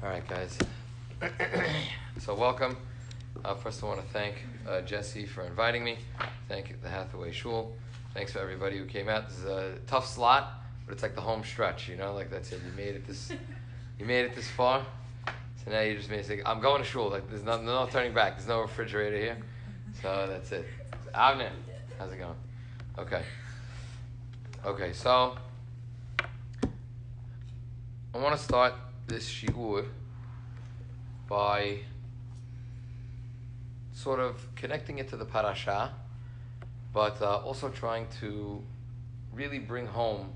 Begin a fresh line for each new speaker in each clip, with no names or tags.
All right, guys. So welcome. First, I want to thank Jesse for inviting me. Thank the Hathaway Shul. Thanks for everybody who came out. This is a tough slot, but it's like the home stretch. You know, like that's it. You made it this far. So now you just made it say, "I'm going to shul." Like there's no turning back. There's no refrigerator here. So that's it. Avner, how's it going? Okay. So I want to start this shiur by sort of connecting it to the parasha, but also trying to really bring home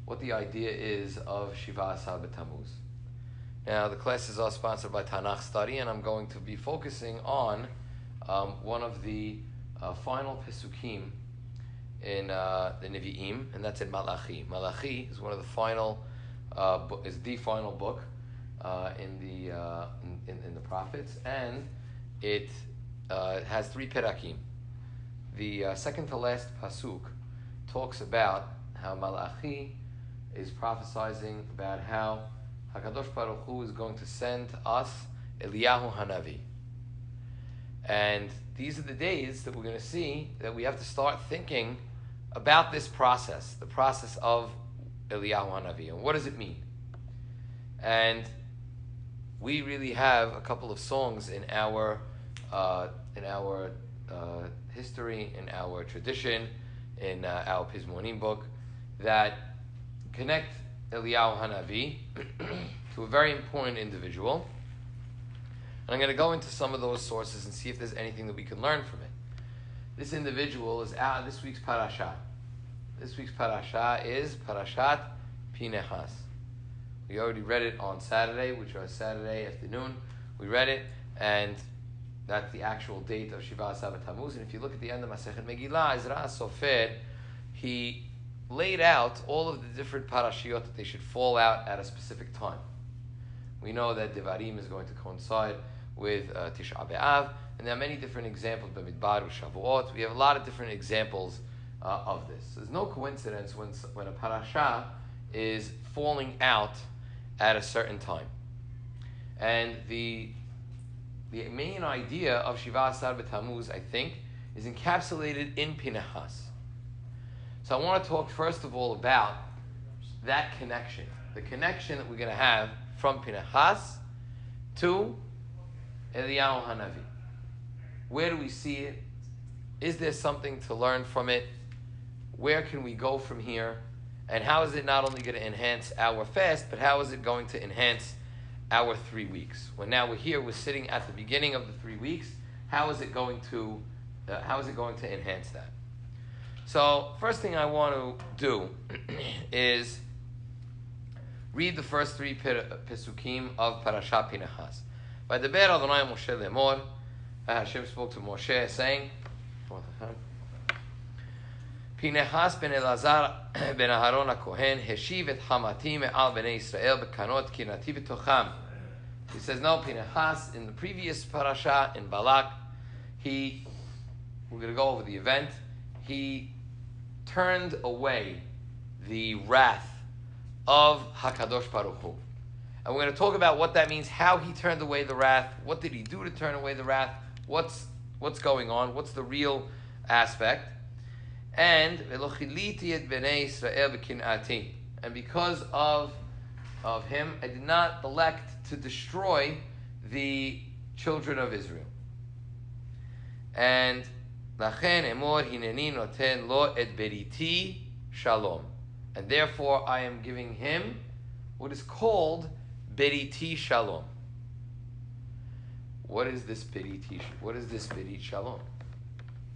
what the idea is of Shiva Asar B'Tammuz. Now, the classes are sponsored by Tanakh Study, and I'm going to be focusing on one of the final Pesukim in the Nevi'im, and that's in Malachi. Malachi is one of the final, is the final book in the prophets, and it has 3 perakim. The second to last pasuk talks about how Malachi is prophesizing about how HaKadosh Baruch Hu is going to send us Eliyahu Hanavi. And these are the days that we're going to see that we have to start thinking about this process, the process of Eliyahu Hanavi, and what does it mean? And we really have a couple of songs in our history, in our tradition, in our Pizmonim book that connect Eliyahu Hanavi to a very important individual. And I'm going to go into some of those sources and see if there's anything that we can learn from it. This individual is out of this week's parasha. This week's parasha is Parashat Pinehas. We already read it on Saturday, which was Saturday afternoon. We read it, and that's the actual date of Shiva Asar B'Tammuz. And if you look at the end of Masechet Megillah, Ezra Sofer, he laid out all of the different parashiyot that they should fall out at a specific time. We know that Devarim is going to coincide with Tisha B'Av, and there are many different examples, B'Midbar, Shavuot. We have a lot of different examples of this. So there's no coincidence when a parasha is falling out at a certain time. And the main idea of Shiva Asar B'Tammuz, I think, is encapsulated in Pinehas. So I want to talk first of all about that connection, the connection that we're going to have from Pinehas to Eliyahu Hanavi. Where do we see it? Is there something to learn from it? Where can we go from here? And how is it not only going to enhance our fast, but how is it going to enhance our 3 weeks? When now we're here, we're sitting at the beginning of the 3 weeks. How is it going to enhance that? So, first thing I want to do is read the first 3 pesukim of Parashat Pinehas. By the Ber Adonai Moshe Lemor, Hashem spoke to Moshe saying, Pinehas ben Elazar ben Aharon HaKohen heshiv et hamati me'al bnei Yisrael bekanot kinati b'tocham. He says, no, Pinehas, in the previous parasha, in Balak, we're going to go over the event, he turned away the wrath of HaKadosh Baruch Hu. And we're going to talk about what that means, how he turned away the wrath, what did he do to turn away the wrath, what's going on, what's the real aspect. And and because of him, I did not elect to destroy the children of Israel. And and therefore I am giving him what is called beriti shalom. What is this beriti? What is this berit shalom?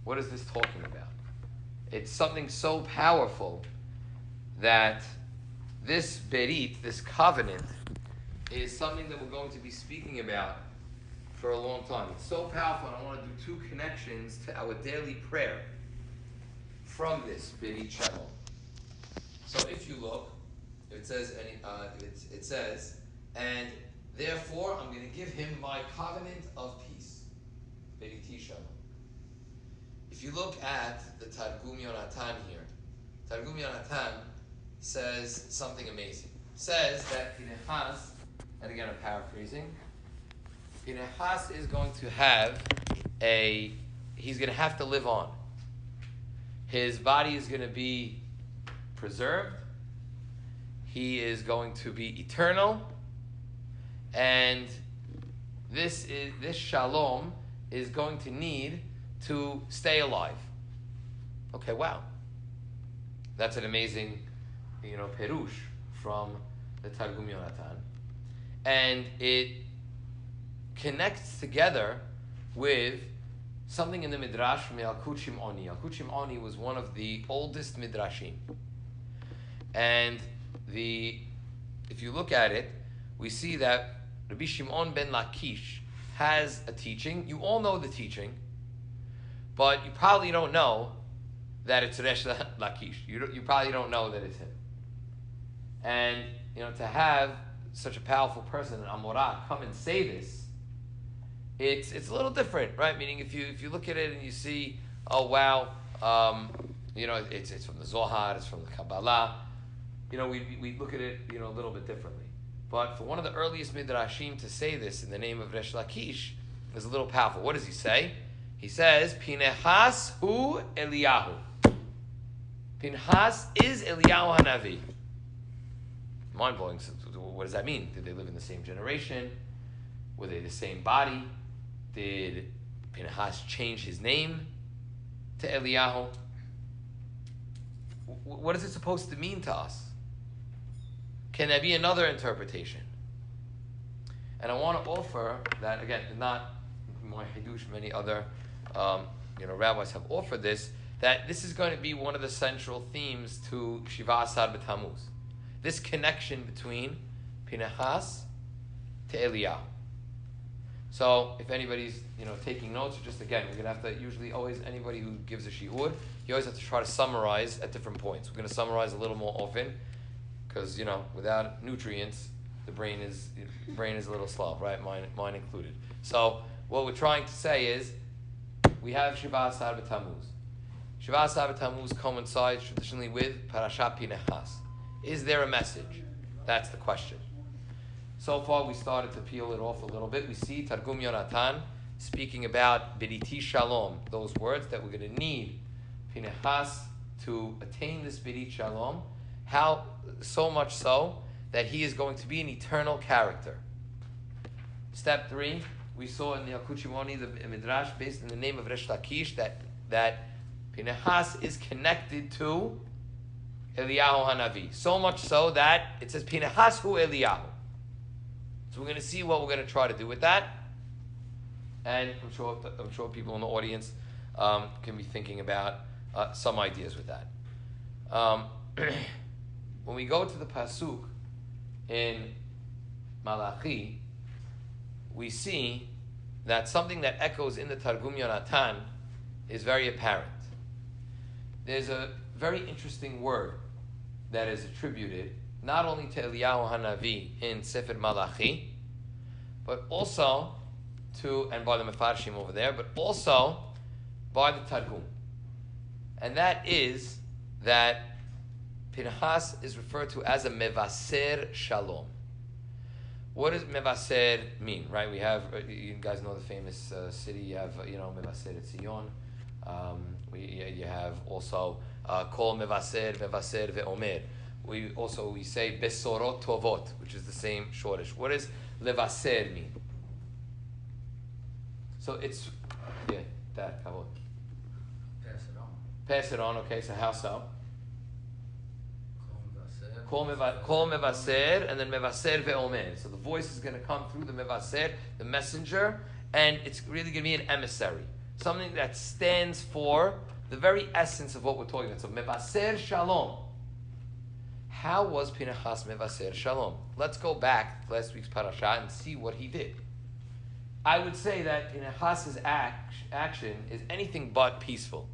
What is this talking about? It's something so powerful that this berit, this covenant, is something that we're going to be speaking about for a long time. It's so powerful, and I want to do 2 connections to our daily prayer from this berit shalom. So if you look, it says, and therefore I'm going to give him my covenant of peace. Beriti shalom. If you look at the Targum Yonatan here, Targum Yonatan says something amazing. Says that Pinehas and again I'm paraphrasing, Pinchas is going to have he's going to have to live on. His body is going to be preserved. He is going to be eternal. And this shalom is going to need to stay alive. Okay, wow. That's an amazing, perush from the Targum Yonatan. And it connects together with something in the Midrash from Yalkut Shimoni. Yalkut Shimoni was one of the oldest Midrashim. And if you look at it, we see that Rabbi Shimon ben Lakish has a teaching. You all know the teaching, but you probably don't know that it's Resh Lakish. You probably don't know that it's him. And, to have such a powerful person, an Amorah, come and say this, it's a little different, right? Meaning if you look at it and you see, oh wow, it's from the Zohar, it's from the Kabbalah, we look at it, a little bit differently. But for one of the earliest Midrashim to say this in the name of Resh Lakish is a little powerful. What does he say? He says, Pinchas hu Eliyahu. Pinchas is Eliyahu Hanavi. Mind-blowing. So what does that mean? Did they live in the same generation? Were they the same body? Did Pinchas change his name to Eliyahu? What is it supposed to mean to us? Can there be another interpretation? And I want to offer that, again, not my Hidush, many other rabbis have offered this, that this is going to be one of the central themes to Shiva Asar B'Tammuz. This connection between Pinchas to Eliyahu. So if anybody's taking notes, or just again, we're going to have to usually always, anybody who gives a shiur, you always have to try to summarize at different points. We're going to summarize a little more often, because without nutrients, the brain is a little slow, right? Mine included. So what we're trying to say is, we have Shiva Asar B'Tammuz. Shiva Asar B'Tammuz coincides traditionally with Parashat Pinchas. Is there a message? That's the question. So far, we started to peel it off a little bit. We see Targum Yonatan speaking about Biriti Shalom, those words that we're going to need Pinchas to attain this Birit Shalom. How so much so that he is going to be an eternal character. Step 3, we saw in the Yalkut Shimoni, the Midrash, based in the name of Resh Lakish, that Pinchas is connected to Eliyahu Hanavi. So much so that it says Pinchas hu Eliyahu. So we're going to see what we're going to try to do with that. And I'm sure people in the audience can be thinking about some ideas with that. When we go to the Pasuk in Malachi, we see that something that echoes in the Targum Yonatan is very apparent. There's a very interesting word that is attributed not only to Eliyahu Hanavi in Sefer Malachi, but also and by the Mefarshim over there, but also by the Targum. And that is that Pinchas is referred to as a Mevaser Shalom. What does Mevaser mean, right? We have, you guys know the famous city, you have, Mevaser Tzion. You have also Kol Mevaser Ve'omer. We say Besorot Tovot, which is the same shortish. What does Levaser mean? So it's, that, Kavod.
Pass it on.
Pass it on, okay, so how so? Kol Mevaser, and then Mevaser Ve'omer. So the voice is going to come through the Mevaser, the messenger, and it's really going to be an emissary. Something that stands for the very essence of what we're talking about. So Mevaser Shalom. How was Pinchas Mevaser Shalom? Let's go back to last week's parasha and see what he did. I would say that Pinchas' action is anything but peaceful.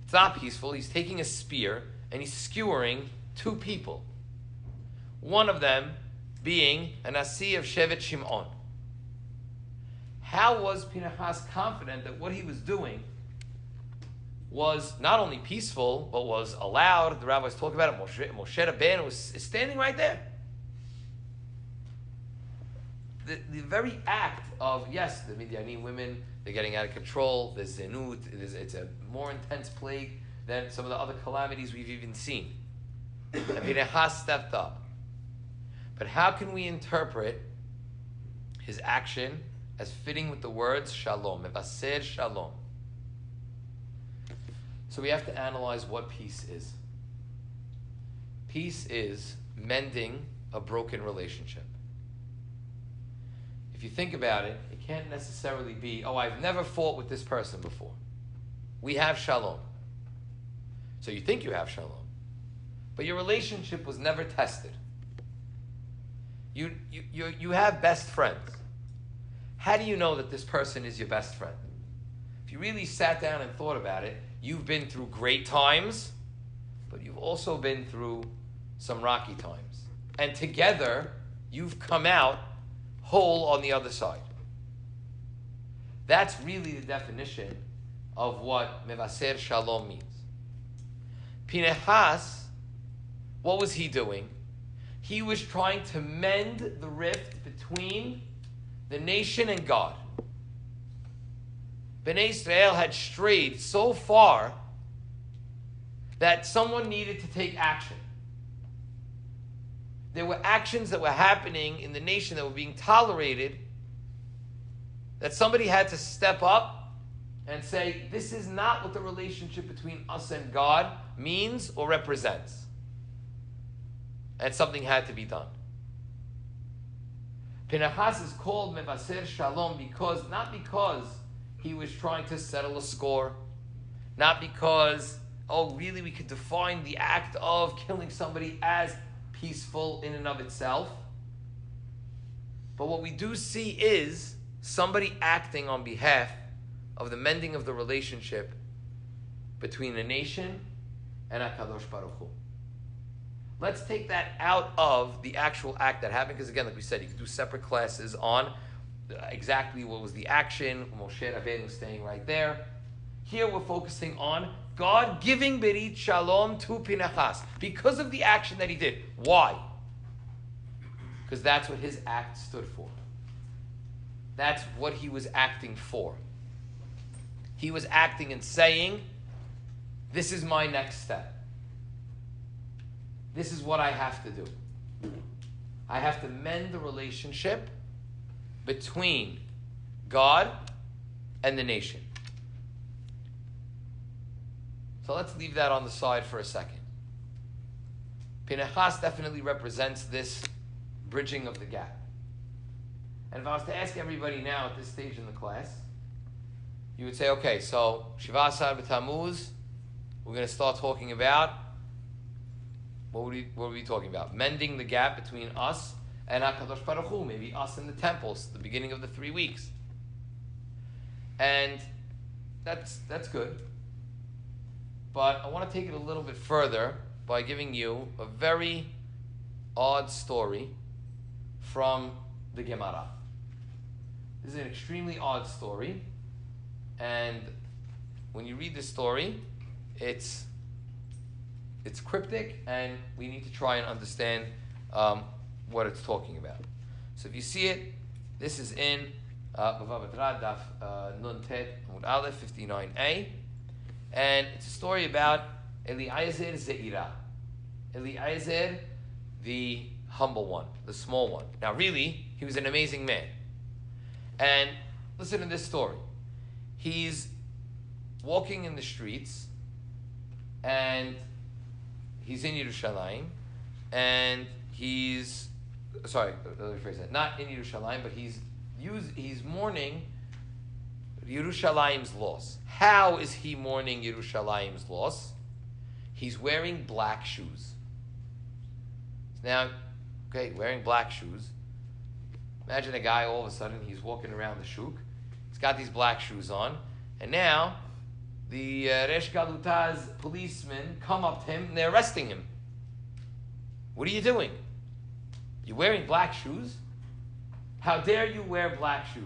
It's not peaceful. He's taking a spear and he's skewering 2 people. One of them being a Nasi of Shevet Shimon. How was Pinchas confident that what he was doing was not only peaceful, but was allowed? The rabbis talk about it. Moshe Rabbeinu is standing right there. the very act of, yes, the Midiani women, they're getting out of control, there's zinut, it's a more intense plague than some of the other calamities we've even seen. And Pinchas stepped up. But how can we interpret his action as fitting with the words shalom, mevaser shalom? So we have to analyze what peace is. Peace is mending a broken relationship. If you think about it, it can't necessarily be, oh, I've never fought with this person before. We have shalom. So you think you have shalom. But your relationship was never tested. You have best friends. How do you know that this person is your best friend? If you really sat down and thought about it, you've been through great times, but you've also been through some rocky times. And together, you've come out whole on the other side. That's really the definition of what mevaser shalom means. Pinchas, what was he doing? He was trying to mend the rift between the nation and God. Bnei Israel had strayed so far that someone needed to take action. There were actions that were happening in the nation that were being tolerated, that somebody had to step up and say, this is not what the relationship between us and God means or represents. And something had to be done. Pinchas is called mevaser shalom not because he was trying to settle a score, not because, oh, really we could define the act of killing somebody as peaceful in and of itself. But what we do see is somebody acting on behalf of the mending of the relationship between a nation and HaKadosh Baruch Hu. Let's take that out of the actual act that happened, because again, like we said, you could do separate classes on exactly what was the action, Moshe Rabbeinu staying right there. Here we're focusing on God giving Berit Shalom to Pinchas because of the action that he did. Why? Because that's what his act stood for. That's what he was acting for. He was acting and saying, this is my next step. This is what I have to do. I have to mend the relationship between God and the nation. So let's leave that on the side for a second. Pinchas definitely represents this bridging of the gap. And if I was to ask everybody now at this stage in the class, you would say, okay, so Shiva Asar B'Tammuz, we're going to start talking about, what were we talking about? Mending the gap between us and HaKadosh Baruch Hu, maybe us in the temples, the beginning of the 3 weeks. And that's good. But I want to take it a little bit further by giving you a very odd story from the Gemara. This is an extremely odd story. And when you read this story, it's cryptic, and we need to try and understand what it's talking about. So if you see it, this is in Bava Batra, Daf Nun Tet Amud Aleph 59a, and it's a story about Eliezer Zeira. Eliezer, the humble one, the small one. Now really, he was an amazing man. And listen to this story. He's walking in the streets, and he's in Yerushalayim, and let me rephrase that. Not in Yerushalayim, but he's mourning Yerushalayim's loss. How is he mourning Yerushalayim's loss? He's wearing black shoes. Now, okay, wearing black shoes. Imagine a guy all of a sudden, he's walking around the shuk. He's got these black shoes on, and now the Resh Galuta's policemen come up to him and they're arresting him. What are you doing? You're wearing black shoes? How dare you wear black shoes?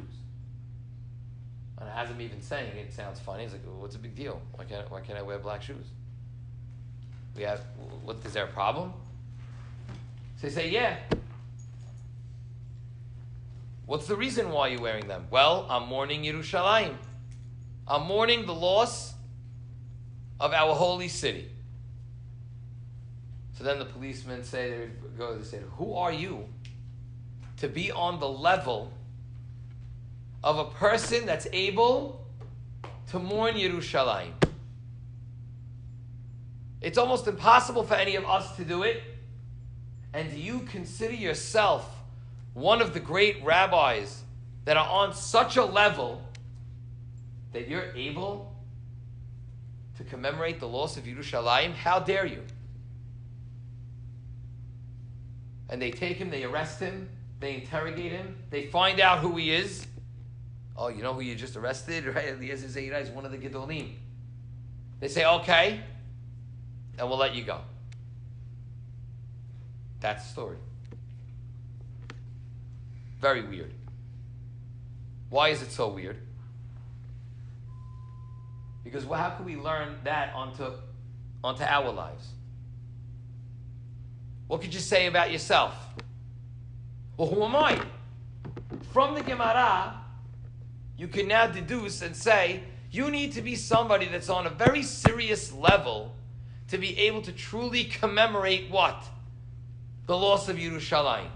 And as I'm even saying it, sounds funny. He's like, well, what's the big deal? Why can't I wear black shoes? Is there a problem? So they say, yeah. What's the reason why you're wearing them? Well, I'm mourning Yerushalayim. I'm mourning the loss of our holy city. So then the policemen say, who are you to be on the level of a person that's able to mourn Yerushalayim? It's almost impossible for any of us to do it. And do you consider yourself one of the great rabbis that are on such a level that you're able to commemorate the loss of Yerushalayim? How dare you? And they take him, they arrest him, they interrogate him, they find out who he is. Oh, you know who you just arrested? Right? Eliezer Zeira is one of the Gedolim. They say, okay, and we'll let you go. That's the story. Very weird. Why is it so weird? Because how can we learn that onto our lives? What could you say about yourself? Well, who am I? From the Gemara, you can now deduce and say, you need to be somebody that's on a very serious level to be able to truly commemorate what? The loss of Yerushalayim.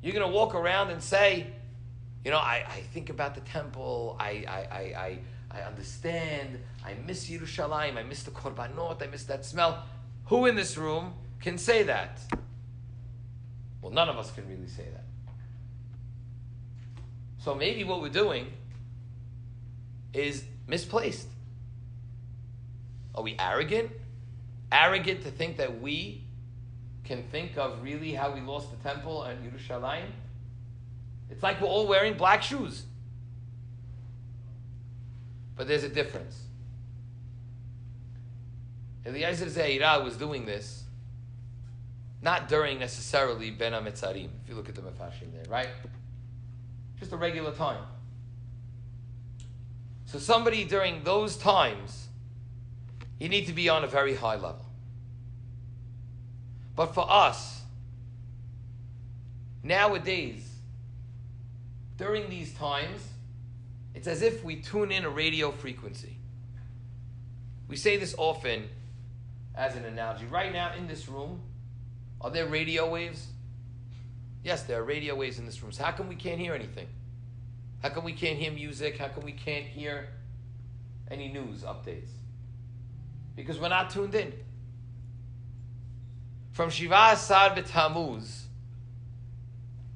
You're going to walk around and say, I think about the temple, I understand, I miss Yerushalayim, I miss the korbanot, I miss that smell. Who in this room can say that? Well, none of us can really say that. So maybe what we're doing is misplaced. Are we arrogant? Arrogant to think that we can think of really how we lost the temple and Yerushalayim? It's like we're all wearing black shoes. But there's a difference. Eliezer Zeira was doing this not during necessarily Ben HaMetzarim, if you look at the Mefashim there, right? Just a regular time. So somebody during those times, you need to be on a very high level. But for us, nowadays, during these times, it's as if we tune in a radio frequency. We say this often as an analogy. Right now in this room, are there radio waves? Yes, there are radio waves in this room. So how come we can't hear anything? How come we can't hear music? How come we can't hear any news updates? Because we're not tuned in. From Shiva Asar B'Tammuz,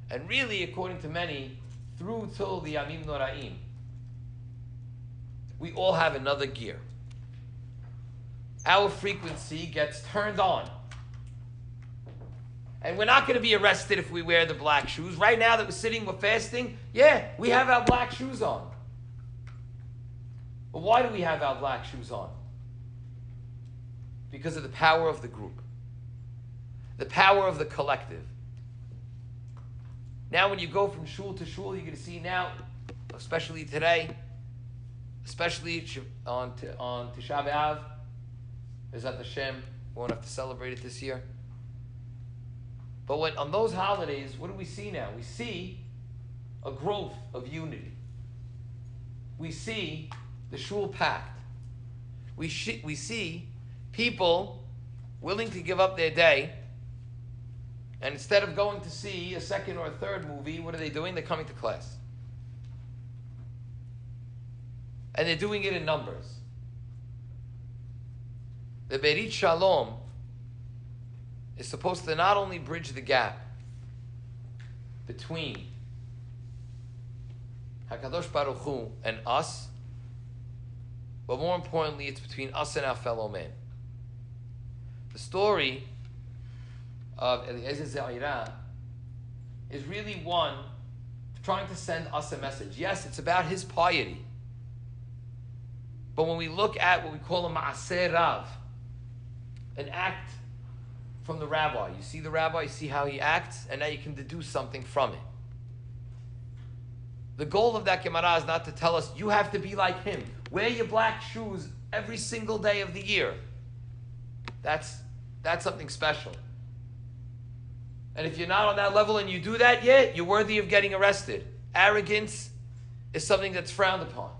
and really, according to many, through till the Yamim Noraim, we all have another gear. Our frequency gets turned on. And we're not going to be arrested if we wear the black shoes. Right now that we're sitting, we're fasting, yeah, we have our black shoes on. But why do we have our black shoes on? Because of the power of the group. The power of the collective. Now when you go from shul to shul, you're going to see now, especially today, especially on Tisha B'Av, Bezat Hashem, we won't have to celebrate it this year. But on those holidays, what do we see now? We see a growth of unity. We see the shul packed. We see people willing to give up their day, and instead of going to see a second or a third movie, what are they doing? They're coming to class. And they're doing it in numbers. The Berit Shalom is supposed to not only bridge the gap between HaKadosh Baruch Hu and us, but more importantly, it's between us and our fellow man. The story of Eliezer Zeira is really one trying to send us a message. Yes, it's about his piety. But when we look at what we call a Ma'aseh Rav, an act from the rabbi, you see the rabbi, you see how he acts, and now you can deduce something from it. The goal of that Gemara is not to tell us, you have to be like him. Wear your black shoes every single day of the year. That's something special. And if you're not on that level and you do that yet, you're worthy of getting arrested. Arrogance is something that's frowned upon.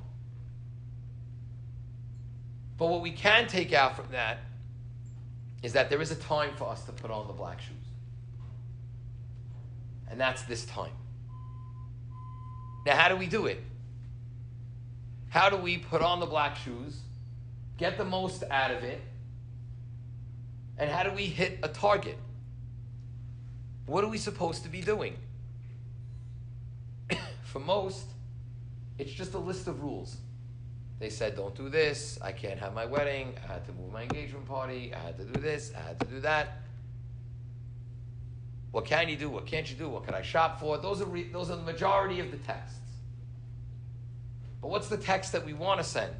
But what we can take out from that is that there is a time for us to put on the black shoes. And that's this time. Now, how do we do it? How do we put on the black shoes, get the most out of it, and how do we hit a target? What are we supposed to be doing? For most, it's just a list of rules. They said, don't do this, I can't have my wedding, I had to move my engagement party, I had to do this, I had to do that. What can you do? What can't you do? What can I shop for? Those are the majority of the texts. But what's the text that we want to send?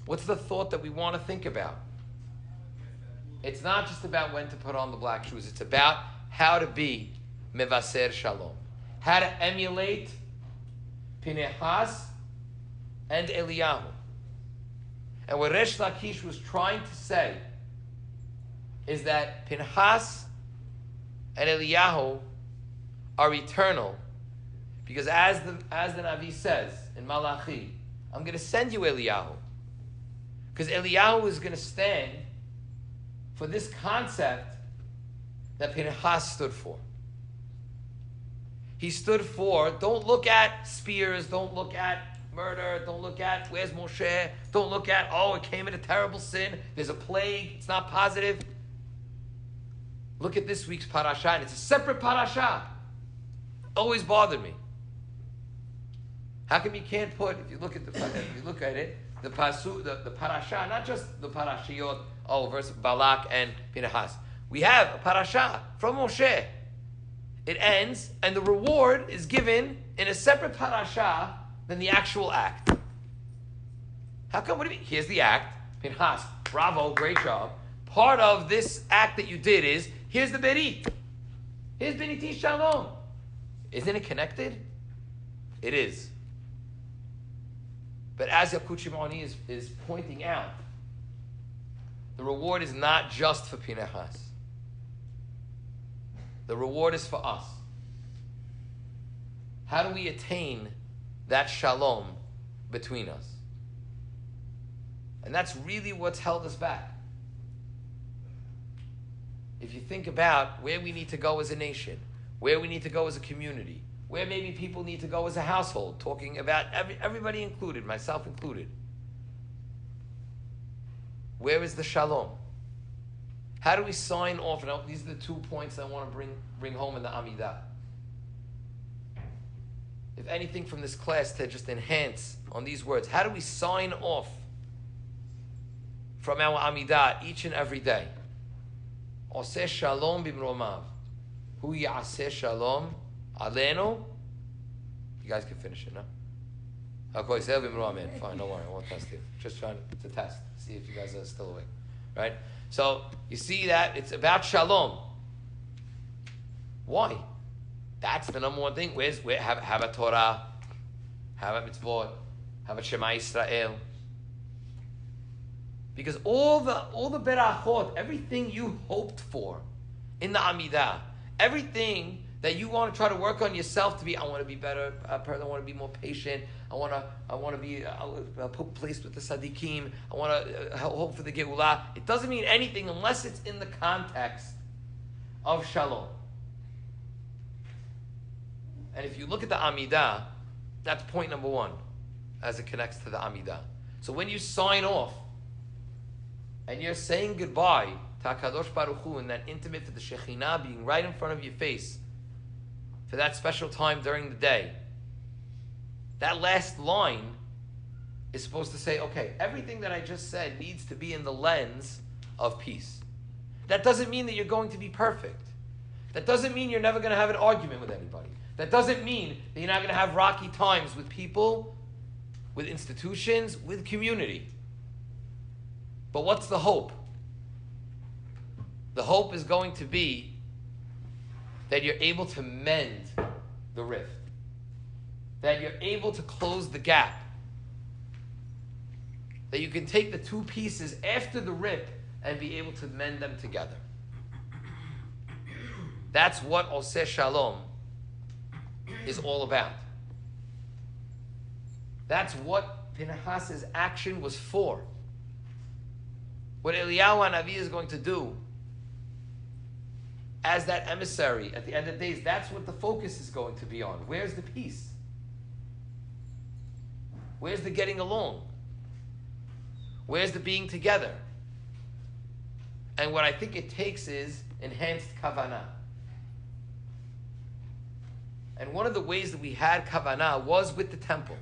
What's the thought that we want to think about? It's not just about when to put on the black shoes. It's about how to be mevaser shalom. How to emulate Pinehas and Eliyahu. And what Resh Lakish was trying to say is that Pinehas and Eliyahu are eternal, because as the Navi says in Malachi, I'm going to send you Eliyahu, because Eliyahu is going to stand for this concept that Pinehas stood for. He stood for, don't look at spears, don't look at murder, don't look at where's Moshe, don't look at, oh, it came in a terrible sin, there's a plague, it's not positive. Look at this week's parasha, and it's a separate parasha. Always bothered me. How come you can't put, if you look at it, the parasha, not just the parashiyot, verse Balak and Pinehas. We have a parasha from Moshe. It ends, and the reward is given in a separate parasha than the actual act. How come? What do you mean? Here's the act. Pinehas, bravo, great job. Part of this act that you did is, here's the berit. Here's beniti shalom. Isn't it connected? It is. But as Yakut Shimoni is pointing out, the reward is not just for Pinehas. The reward is for us. How do we attain that shalom between us? And that's really what's held us back. If you think about where we need to go as a nation, where we need to go as a community, where maybe people need to go as a household, talking about everybody included, myself included. Where is the shalom? How do we sign off? And these are the 2 points I want to bring home in the Amidah. If anything from this class to just enhance on these words, how do we sign off from our Amidah each and every day? Oseh shalom bimromav. Hu ya'aseh shalom alenu. You guys can finish it, no? Okay, fine, don't worry, I won't test you. Just trying to test, see if you guys are still awake. Right? So, you see that it's about shalom. Why? That's the number one thing. Have a Torah, have a mitzvot, have a Shema Yisrael. Because all the berachot, everything you hoped for in the Amidah, everything that you want to try to work on yourself to be, I want to be better, I want to be more patient, I want to be placed with the Sadiqim, I want to hope for the Geulah. It doesn't mean anything unless it's in the context of Shalom. And if you look at the Amidah, that's point number one as it connects to the Amidah. So when you sign off and you're saying goodbye to HaKadosh Baruch Hu in that intimate, to the Shekhinah being right in front of your face for that special time during the day, that last line is supposed to say, okay, everything that I just said needs to be in the lens of peace. That doesn't mean that you're going to be perfect. That doesn't mean you're never going to have an argument with anybody. That doesn't mean that you're not going to have rocky times with people, with institutions, with community. But what's the hope? The hope is going to be that you're able to mend the rift. That you're able to close the gap. That you can take the two pieces after the rip and be able to mend them together. That's what Oseh Shalom is all about. That's what Pinchas's action was for. What Eliyahu Hanavi is going to do as that emissary at the end of the days, that's what the focus is going to be on. Where's the peace? Where's the getting along? Where's the being together? And what I think it takes is enhanced kavanah. And one of the ways that we had kavanah was with the temple.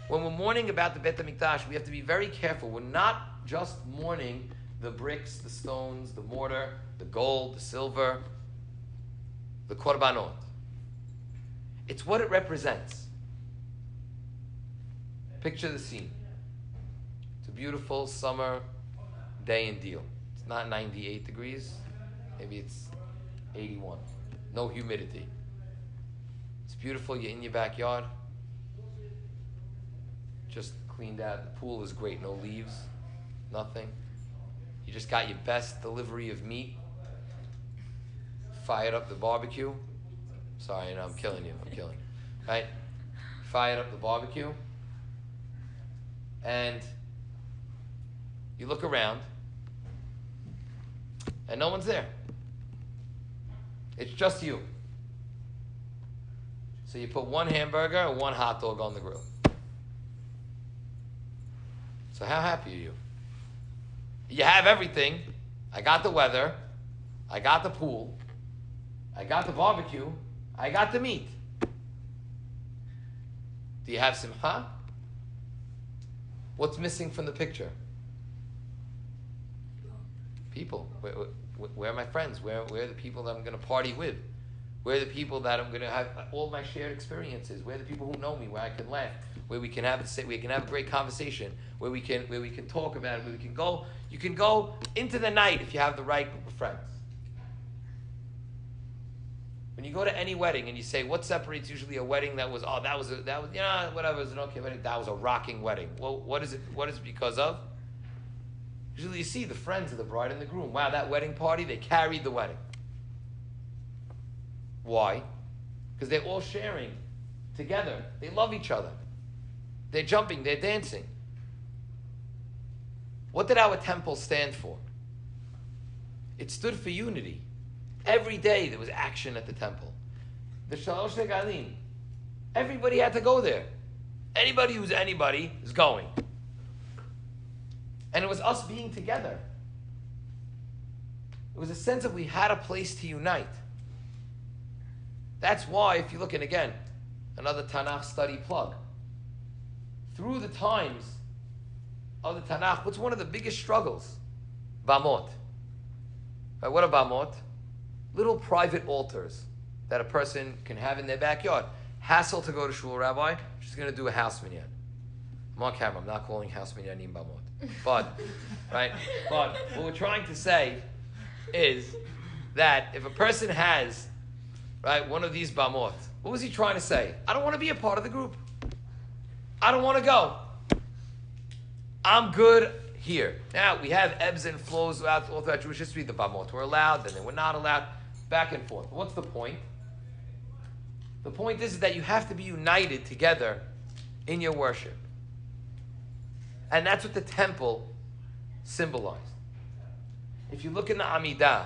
When we're mourning about the Beit HaMikdash, we have to be very careful. We're not just mourning the bricks, the stones, the mortar, the gold, the silver, the korbanot. It's what it represents. Picture the scene. It's a beautiful summer day in Deal. It's not 98 degrees. Maybe it's 81. No humidity. It's beautiful. You're in your backyard. Just cleaned out. The pool is great. No leaves. Nothing. You just got your best delivery of meat. Fired up the barbecue. Sorry, no, I'm killing you. Right? Fired up the barbecue. And you look around. And no one's there. It's just you. So you put one hamburger and one hot dog on the grill. So how happy are you? You have everything. I got the weather. I got the pool. I got the barbecue. I got the meat. Do you have simcha? What's missing from the picture? People. Where are my friends? Where are the people that I'm going to party with? Where are the people that I'm going to have all my shared experiences? Where are the people who know me? Where I can laugh? Where we can have a great conversation? Where we can talk about it? Where we can go? You can go into the night if you have the right group of friends. When you go to any wedding and you say, what separates usually a wedding that was whatever, it was an okay wedding, that was a rocking wedding. Well, what is it because of? Usually you see the friends of the bride and the groom. Wow, that wedding party, they carried the wedding. Why? Because they're all sharing together. They love each other. They're jumping, they're dancing. What did our temple stand for? It stood for unity. Every day there was action at the temple. The Shalosh Regalim, everybody had to go there. Anybody who's anybody is going. And it was us being together. It was a sense that we had a place to unite. That's why, if you look in again, another Tanakh study plug. Through the times of the Tanakh, what's one of the biggest struggles? Bamot. Right, what are bamot? Little private altars that a person can have in their backyard. Hassle to go to shul, Rabbi. She's going to do a house minyan. I'm on camera. I'm not calling house minyanim bamot. But what we're trying to say is that if a person has, right, one of these bamot, what was he trying to say? I don't want to be a part of the group. I don't want to go. I'm good here. Now, we have ebbs and flows all throughout Jewish history. The bamot were allowed, then they were not allowed, back and forth. What's the point? The point is that you have to be united together in your worship. And that's what the temple symbolized. If you look in the Amidah,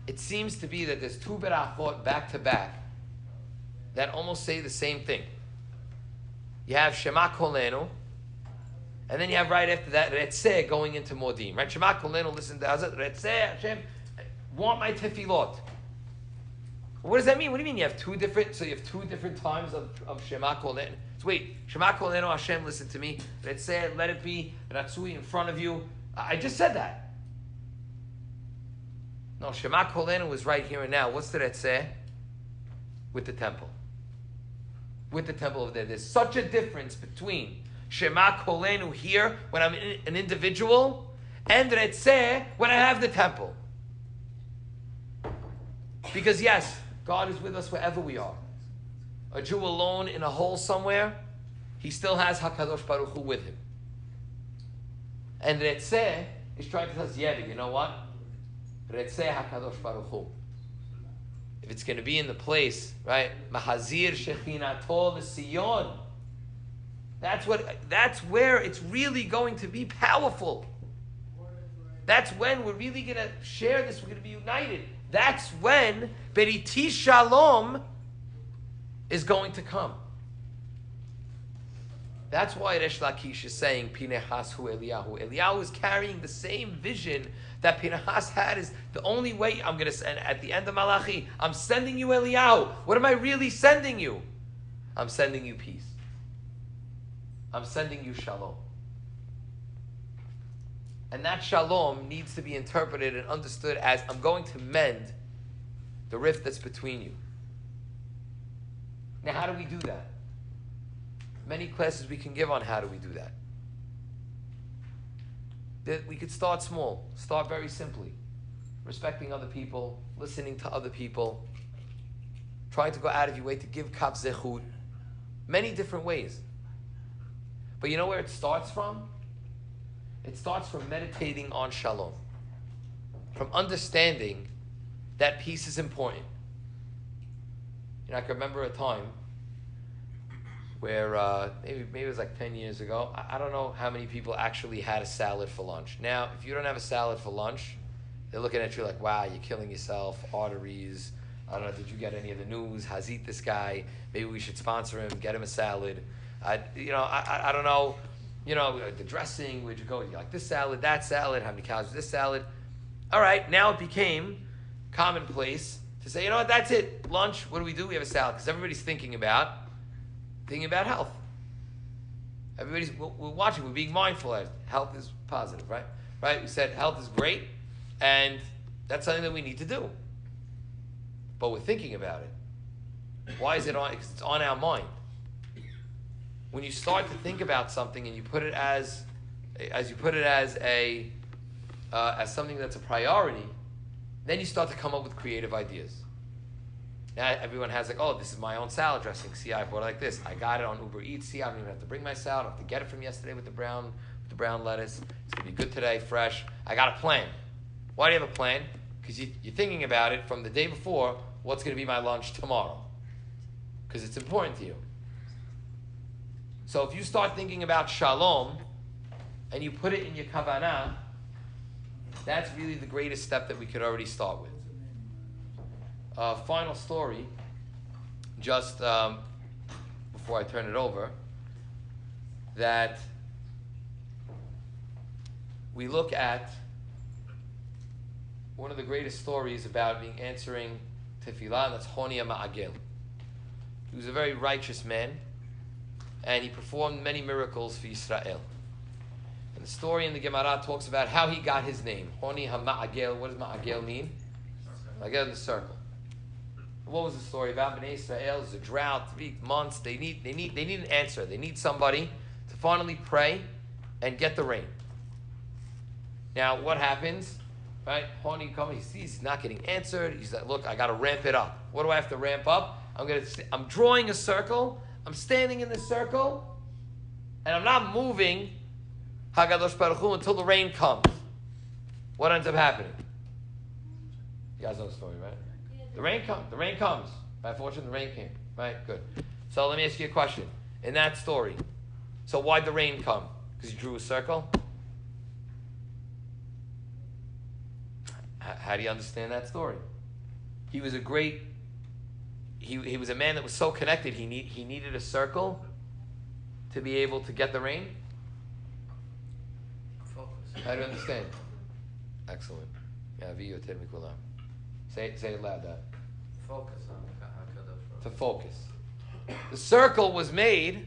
it seems to be that there's two berachot back to back that almost say the same thing. You have Shema Kolenu, and then you have right after that Retzeh going into Modim. Right? Shema Kolenu, listen to Hazrat, Retzeh, Hashem, want my tefillot. What does that mean? What do you mean you have two different times of Shema Kolenu? So wait, Shema Kolenu, Hashem, listen to me. Retzeh, let it be Ratzui in front of you. I just said that. No, Shema Kolenu is right here and now. What's the Retzeh? With the temple. With the temple over there. There's such a difference between Shema Kolenu here, when I'm an individual, and Retzeh, when I have the temple. Because yes, God is with us wherever we are. A Jew alone in a hole somewhere, he still has HaKadosh Baruch Hu with him. And Retzeh is trying to tell us, yeah, but you know what? Retzeh HaKadosh Baruch Hu. If it's going to be in the place, right? Mahazir Shechinato L'Sion. That's where it's really going to be powerful. That's when we're really going to share this. We're going to be united. That's when Beriti Shalom is going to come. That's why Resh Lakish is saying Pinehas hu Eliyahu. Eliyahu is carrying the same vision that Pinehas had. Is the only way I'm going to send at the end of Malachi. I'm sending you Eliyahu. What am I really sending you? I'm sending you peace. I'm sending you shalom. And that shalom needs to be interpreted and understood as I'm going to mend the rift that's between you. Now, how do we do that? Many classes we can give on how do we do that. We could start small, start very simply. Respecting other people, listening to other people, trying to go out of your way to give kav zechut. Many different ways. But you know where it starts from? It starts from meditating on shalom. From understanding that peace is important. You know, I can remember a time where maybe it was like 10 years ago. I don't know how many people actually had a salad for lunch. Now, if you don't have a salad for lunch, they're looking at you like, wow, you're killing yourself, arteries. I don't know, did you get any of the news? Hazit this guy. Maybe we should sponsor him, get him a salad. I don't know, the dressing, where'd you go? You like this salad, that salad, how many calories is this salad? All right, now it became commonplace to say, you know what, that's it. Lunch, what do? We have a salad. Because everybody's thinking about health. We're watching, we're being mindful of it. Health is positive, right? Right? We said health is great, and that's something that we need to do. But we're thinking about it. Why is it on? Because it's on our mind. When you start to think about something and you put it as something that's a priority, then you start to come up with creative ideas. Now everyone has like, oh, this is my own salad dressing. See, I bought it like this. I got it on Uber Eats. See, I don't even have to bring my salad. I have to get it from yesterday with the brown lettuce. It's gonna be good today, fresh. I got a plan. Why do you have a plan? Because you're thinking about it from the day before. What's gonna be my lunch tomorrow? Because it's important to you. So if you start thinking about shalom and you put it in your kavanah, that's really the greatest step that we could already start with. Final story, just before I turn it over, that we look at one of the greatest stories about being answering tefillah, and that's Honi Ma'agel. He was a very righteous man, and he performed many miracles for Israel. And the story in the Gemara talks about how he got his name. Honi HaMa'agel. What does Ma'agel mean? Ma'agel in the circle. What was the story about? Bnei Israel, there's a drought, 3 months. They need an answer. They need somebody to finally pray and get the rain. Now, what happens? Right? Honi comes, he sees he's not getting answered. He's like, look, I got to ramp it up. What do I have to ramp up? I'm drawing a circle. I'm standing in the circle, and I'm not moving Hakadosh Baruch Hu until the rain comes. What ends up happening? You guys know the story, right? The rain comes. By fortune, the rain came. Right? Good. So let me ask you a question. In that story, so why'd the rain come? Because you drew a circle? How do you understand that story? He was a great... He was a man that was so connected. He needed a circle to be able to get the rain. Focus. How do you understand? Excellent. Say it loud, Dad.
Focus on HaKadosh.
To focus. The circle was made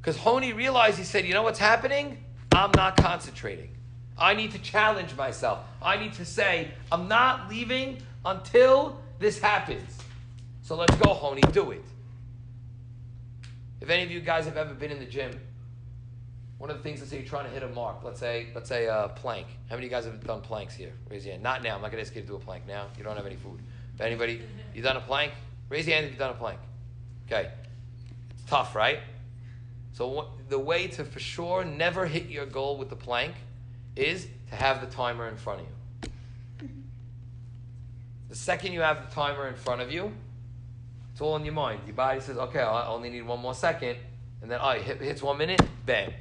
because Honi realized, he said, you know what's happening? I'm not concentrating. I need to challenge myself. I need to say, I'm not leaving until this happens. So let's go, Honi, do it. If any of you guys have ever been in the gym, one of the things, let's say you're trying to hit a mark, let's say a plank. How many of you guys have done planks here? Raise your hand. Not now. I'm not going to ask you to do a plank now. You don't have any food. If anybody, you done a plank? Raise your hand if you've done a plank. Okay. It's tough, right? So the way to, for sure, never hit your goal with the plank is to have the timer in front of you. The second you have the timer in front of you, it's all in your mind. Your body says, okay, I only need 1 more second. And then, it hits 1 minute, bam.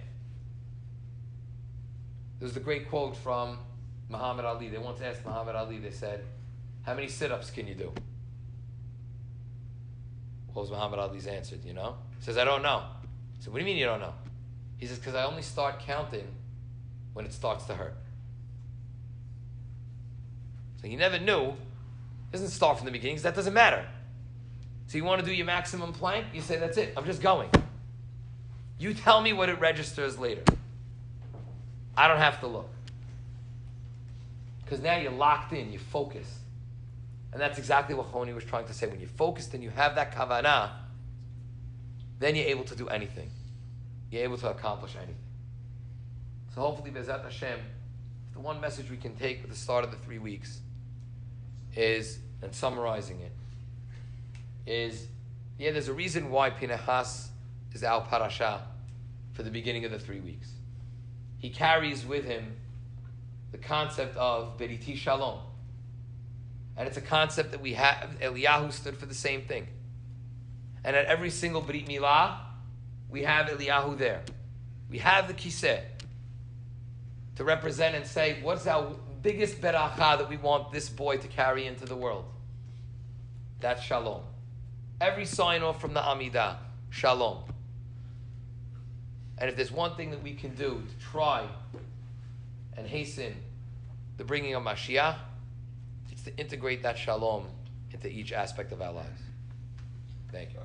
There was the great quote from Muhammad Ali. They once asked Muhammad Ali, they said, how many sit-ups can you do? What was Muhammad Ali's answer? Do you know? He says, I don't know. I said, what do you mean you don't know? He says, because I only start counting when it starts to hurt. So he never knew. It doesn't start from the beginning, because that doesn't matter. So you want to do your maximum plank? You say, that's it. I'm just going. You tell me what it registers later. I don't have to look. Because now you're locked in, you're focused. And that's exactly what Choni was trying to say. When you're focused and you have that kavanah, then you're able to do anything. You're able to accomplish anything. So hopefully, Be'ezrat Hashem, the one message we can take at the start of the 3 weeks is, and summarizing it, is, there's a reason why Pinchas is our parasha for the beginning of the 3 weeks. He carries with him the concept of Beriti Shalom. And it's a concept that we have. Eliyahu stood for the same thing. And at every single Brit Milah, we have Eliyahu there. We have the Kiseh to represent and say, what's our biggest beracha that we want this boy to carry into the world? That's Shalom. Every sign-off from the Amidah, Shalom. And if there's one thing that we can do to try and hasten the bringing of Mashiach, it's to integrate that Shalom into each aspect of our lives. Thank you.